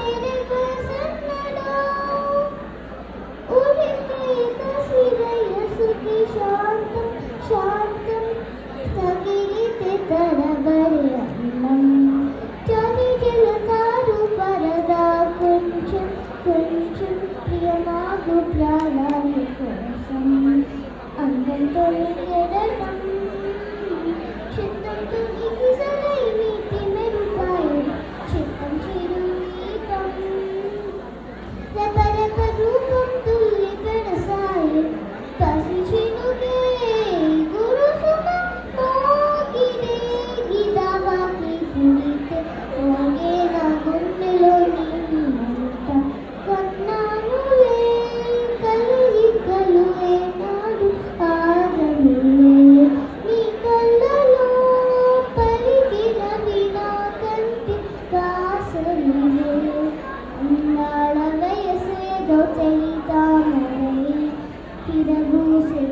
మెరుపు సన్నడా ఉరికే కసిరయసుకి శాంతం శాంతం తగిలితే తడబడి అన్నం చలి జలతారు పరదా కొంచెం కొంచెం ప్రియమాగు ప్రాణాల కోసం అందంతో ఎడటం చిత్తంతో గిసలై నీటి మెరుపాయి చిత్తం చిరు గీతం రెపరెప రూపం తుల్లి పెడసాయి పసి చినుకే గురు సుమ మోగిరే గీతావాకి పుడితే మోగే నా గుండెలో నీ మంట కొన్నానులే కలుగికలు ఏనాడు ఆగనులే నీ కళ్ళలో పలికిన వినా కంటి వాసనలే అన్నాడ వయసేదో తెలితామరై తిరగూసే